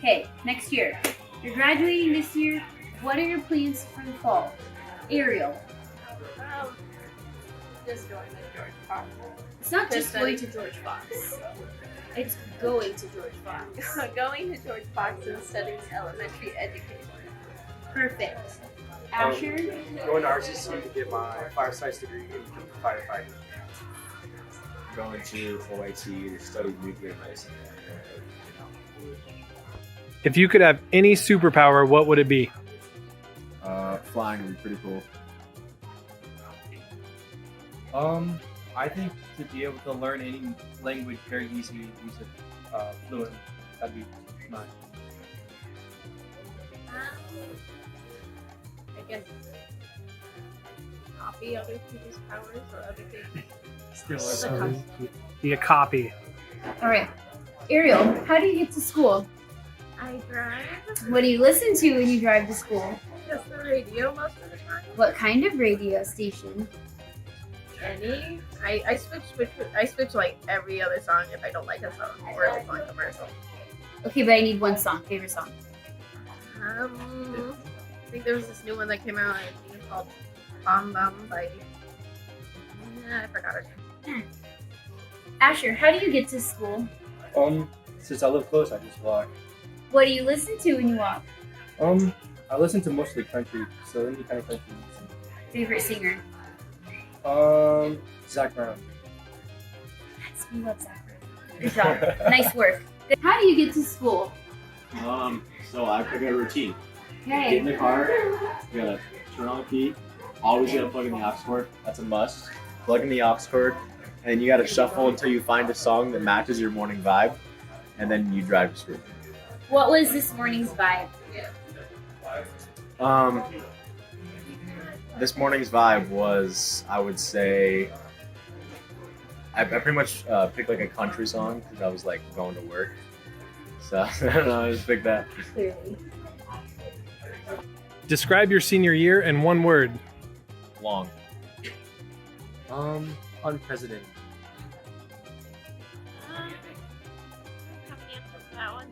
Okay, next year. You're graduating this year. What are your plans for the fall? Ariel. Um, just going to George Fox. It's not To just study. going to George Fox. It's going to George Fox. Going to George Fox and studying elementary education. Perfect. Asher? Going to RCC to get my fire science degree in firefighting. Going to OIT to study nuclear medicine. If you could have any superpower, what would it be? Flying would be pretty cool. I think to be able to learn any language very easily, use it fluently. That'd be mine. I guess copy other people's powers or other things. Still Be a copy. All right. Ariel, how do you get to school? I drive What do you listen to when you drive to school? just the radio most of the time. What kind of radio station? Any? I switch like every other song if I don't like a song or if it's on commercial. Okay, but I need one song. Favorite song. I think there was this new one that came out. I think it's called Bam Bam by. I forgot her name. Asher, how do you get to school? Since I live close, I just walk. What do you listen to when you walk? I listen to mostly country, so any kind of country music. Favorite singer? Zach Brown. Yes, we love Zach. Good job. Nice work. How do you get to school? So I pick a routine. Get in Okay. the car, you gotta turn on the key, always gotta plug in the aux cord, that's a must. Plug in the aux cord, and you gotta shuffle until you find a song that matches your morning vibe, and then you drive to school. What was this morning's vibe? This morning's vibe was, I would say, I pretty much picked like a country song because I was like going to work. So I don't know, I just picked that. Clearly. Describe your senior year in one word. Long. Unprecedented. That one.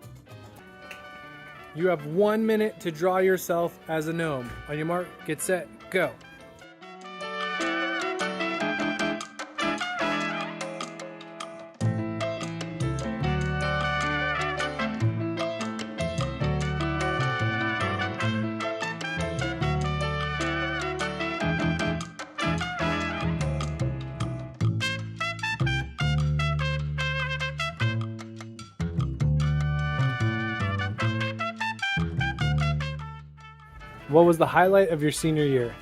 You have 1 minute to draw yourself as a gnome. On your mark, get set, go. What was the highlight of your senior year?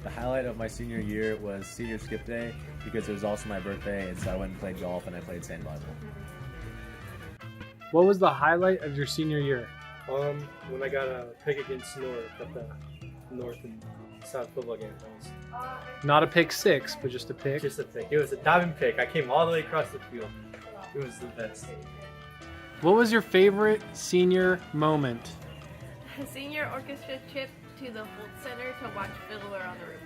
The highlight of my senior year was senior skip day because it was also my birthday, and so I went and played golf and I played sand volleyball. What was the highlight of your senior year? When I got a pick against North at the North and South football game. Not a pick six, but just a pick. Just a pick. It was a diving pick. I came all the way across the field. It was the best. What was your favorite senior moment? Senior orchestra trip to the Holt Center to watch Fiddler on the Roof.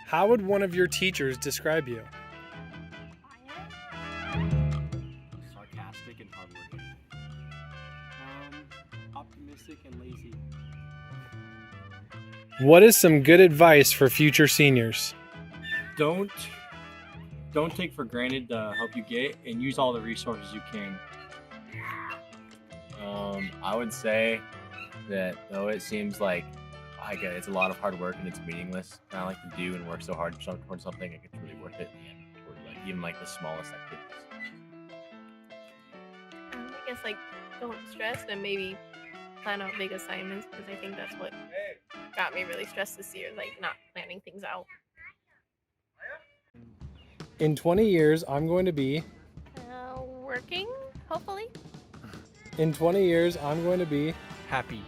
How would one of your teachers describe you? Sarcastic and hardworking. Optimistic and lazy. What is some good advice for future seniors? Don't take for granted the help you get, and use all the resources you can. I would say that though it seems like it's a lot of hard work and it's meaningless, kind of like to do and work so hard towards something, it's really worth it in the end, toward like even like the smallest activities. I guess like don't stress and maybe plan out big assignments because I think that's what got me really stressed this year, like not planning things out. In 20 years, I'm going to be. Working, hopefully. In 20 years, I'm going to be. Happy.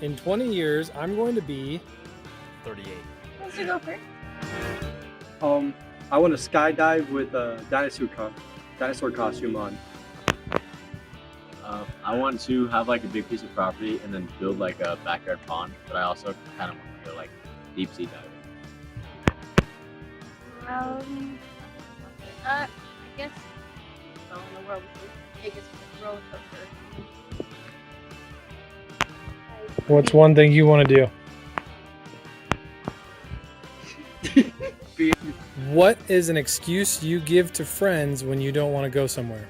In 20 years, I'm going to be. 38. Wants to go first? I want to skydive with a dinosaur costume on. I want to have like a big piece of property and then build like a backyard pond, but I also kind of want to go like deep sea diving. I guess go in the world with the biggest roller coaster. What's one thing you want to do? What is an excuse you give to friends when you don't want to go somewhere?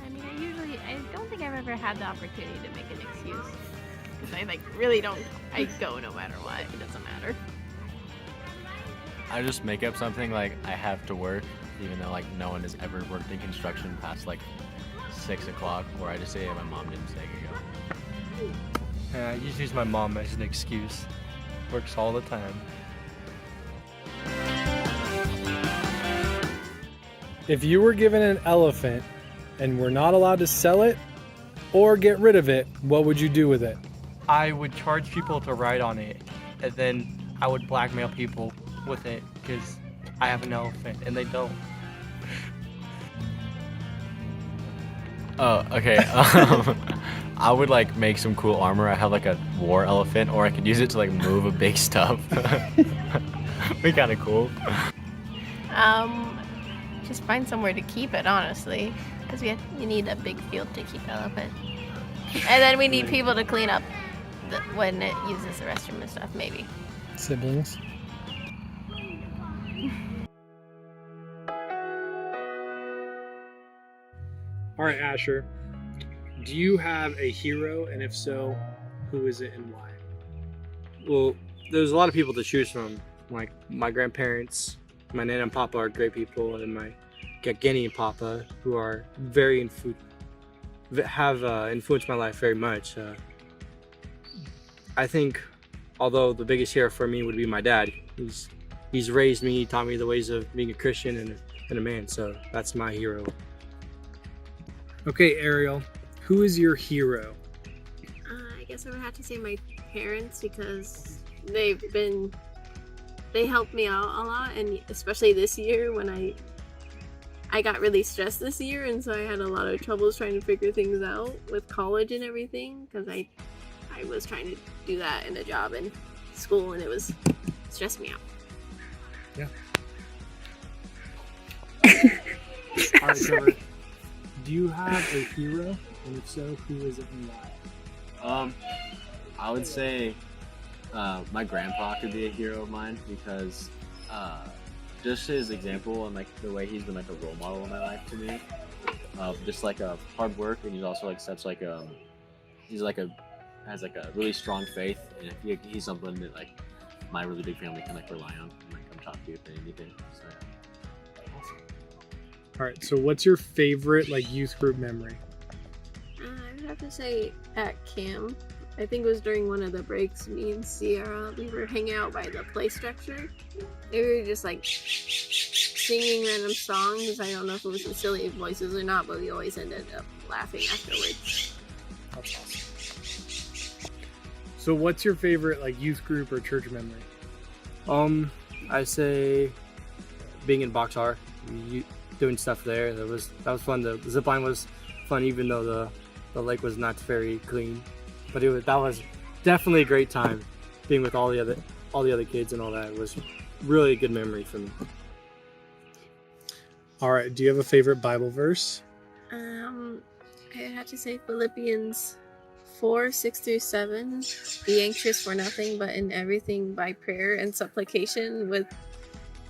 I mean, I don't think I've ever had the opportunity to make an excuse. Because I really don't, I go no matter what, it doesn't matter. I just make up something like I have to work, even though like no one has ever worked in construction past like 6 o'clock, or I just say my mom didn't say I could go. I usually use my mom as an excuse. Works all the time. If you were given an elephant and were not allowed to sell it or get rid of it, what would you do with it? I would charge people to ride on it, and then I would blackmail people with it because I have an elephant and they don't. Oh, okay. I would like make some cool armor. I have like a war elephant, or I could use it to like move a big stuff. Be kind of cool. Just find somewhere to keep it, honestly. Because you need a big field to keep elephant. And then we need people to clean up when it uses the restroom and stuff, maybe. Siblings. All right, Asher. Do you have a hero, and if so, who is it and why? Well, there's a lot of people to choose from. Like my grandparents, my Nana and Papa are great people, and my Gageni and Papa, who are very have influenced my life very much. I think, although the biggest hero for me would be my dad. He's raised me, he taught me the ways of being a Christian and a man. So that's my hero. Okay, Ariel, who is your hero? I guess I would have to say my parents, because they helped me out a lot, and especially this year when I got really stressed this year, and so I had a lot of troubles trying to figure things out with college and everything, because I was trying to do that in a job and school, and it was stressed me out. Yeah. All right, Trevor. Do you have a hero? And if so, who is it and why? I would say my grandpa could be a hero of mine because just his example and like the way he's been like a role model in my life to me, just like a hard work, and he's also like such like has like a really strong faith, and he's someone that like my really big family can like rely on and like come talk to you if they need anything. So yeah. All right, so what's your favorite like youth group memory? I would have to say at camp. I think it was during one of the breaks, me and Sierra, we were hanging out by the play structure. They were just like singing random songs. I don't know if it was the silly voices or not, but we always ended up laughing afterwards. That's awesome. So what's your favorite like youth group or church memory? I say being in Box R, doing stuff there. That was fun. The zip line was fun, even though the lake was not very clean. But that was definitely a great time, being with all the other kids and all that. It was really a good memory for me. All right, do you have a favorite Bible verse? I have to say Philippians 4:6-7. Be anxious for nothing, but in everything by prayer and supplication with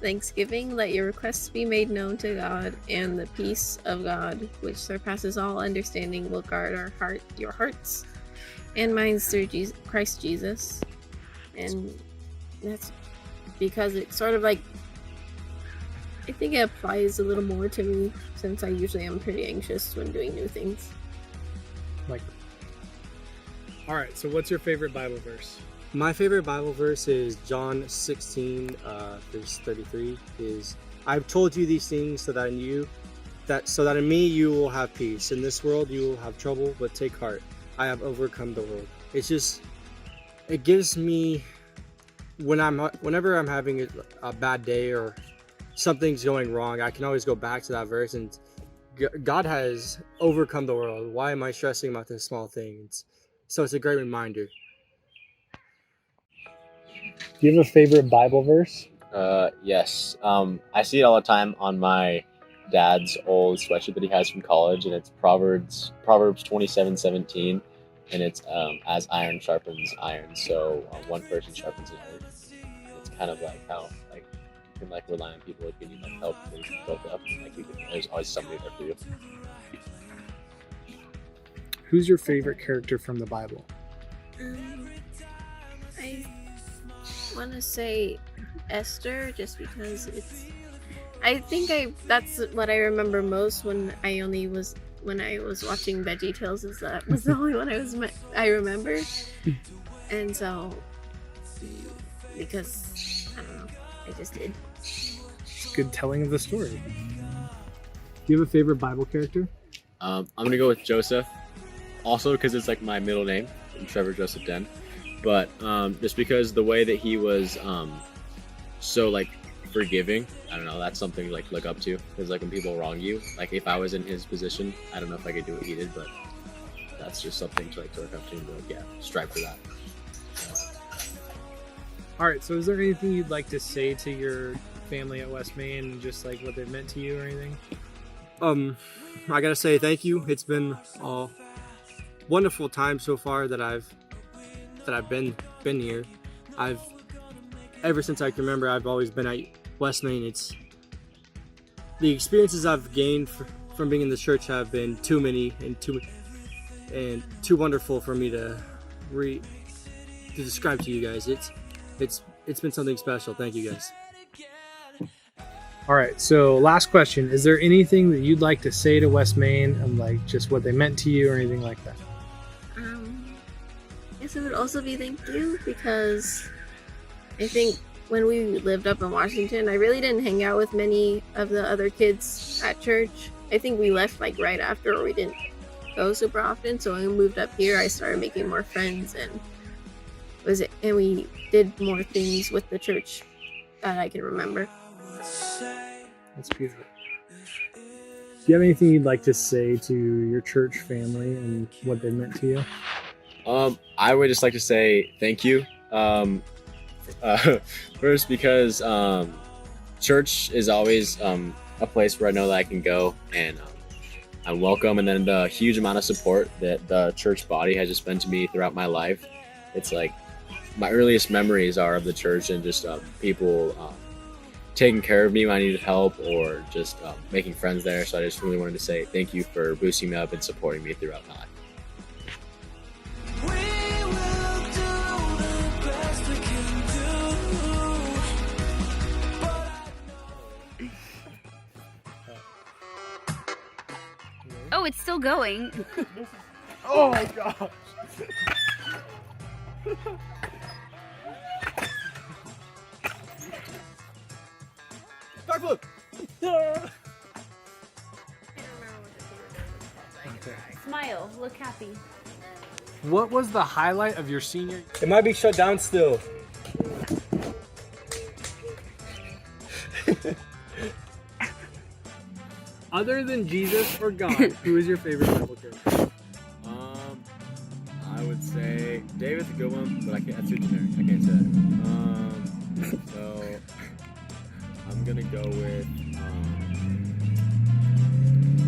thanksgiving, let your requests be made known to God, and the peace of God, which surpasses all understanding, will guard your hearts and minds through Christ Jesus. And that's because it sort of like, I think it applies a little more to me, since I usually am pretty anxious when doing new things. Like, all right, so what's your favorite Bible verse? My favorite Bible verse is John 16, verse 33. I've told you these things so that in me you will have peace. In this world you will have trouble, but take heart. I have overcome the world. It gives me, whenever I'm having a bad day or something's going wrong, I can always go back to that verse and God has overcome the world. Why am I stressing about this small thing? So it's a great reminder. Do you have a favorite Bible verse? Yes. I see it all the time on my dad's old sweatshirt that he has from college, and it's Proverbs 27:17, and it's as iron sharpens iron, so one person sharpens another. It's kind of like how like you can like rely on people if you need like help when you're built up. Like there's always somebody there for you. Who's your favorite character from the Bible? I want to say Esther, just because that's what I remember most when I was watching VeggieTales. Is that was the only one I remember, and so because I don't know, I just did. It's a good telling of the story. Do you have a favorite Bible character? I'm gonna go with Joseph, also because it's like my middle name, I'm Trevor Joseph Den. But just because the way that he was so like forgiving, I don't know, that's something to like look up to. Because like when people wrong you, like if I was in his position, I don't know if I could do what he did, but that's just something to like look up to and like, yeah, strive for that. All right, so is there anything you'd like to say to your family at West Main, and just like what they've meant to you or anything? I gotta say thank you. It's been a wonderful time so far that I've been here. Ever since I can remember, I've always been at West Main. It's the experiences I've gained from being in the church have been too many and too wonderful for me to describe to you guys. It's been something special. Thank you guys. All right, so last question. Is there anything that you'd like to say to West Main, and like just what they meant to you or anything like that? I guess it would also be thank you, because I think when we lived up in Washington, I really didn't hang out with many of the other kids at church. I think we left like right after, or we didn't go super often. So when we moved up here, I started making more friends, and we did more things with the church that I can remember. That's beautiful. Do you have anything you'd like to say to your church family and what they meant to you? I would just like to say thank you. First, because church is always a place where I know that I can go and I'm welcome, and then the huge amount of support that the church body has just been to me throughout my life. It's like my earliest memories are of the church and just people taking care of me when I needed help, or just making friends there. So I just really wanted to say thank you for boosting me up and supporting me throughout my life. Oh, it's still going. Oh my gosh. Backflip. Smile. Look happy. What was the highlight of your senior? It might be shut down still. Other than Jesus or God, who is your favorite Bible character? I would say David's a good one, but that's too generic. I can't say that. So I'm gonna go with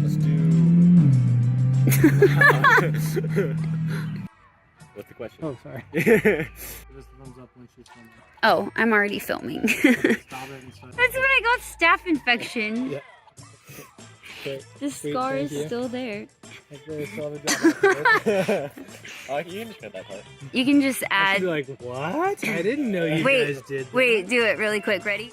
let's do. What's the question? Oh, sorry. Give us a thumbs up when she's filming. Oh, I'm already filming. Stop it and start. That's when I got staph infection. Yeah. Okay. The Sweet, scar thank is you. still there. Thank you very much. Oh, you can just cut that part. You can just I should add. be like, what? I didn't know you Wait, guys did that. Wait, do it really quick. Ready?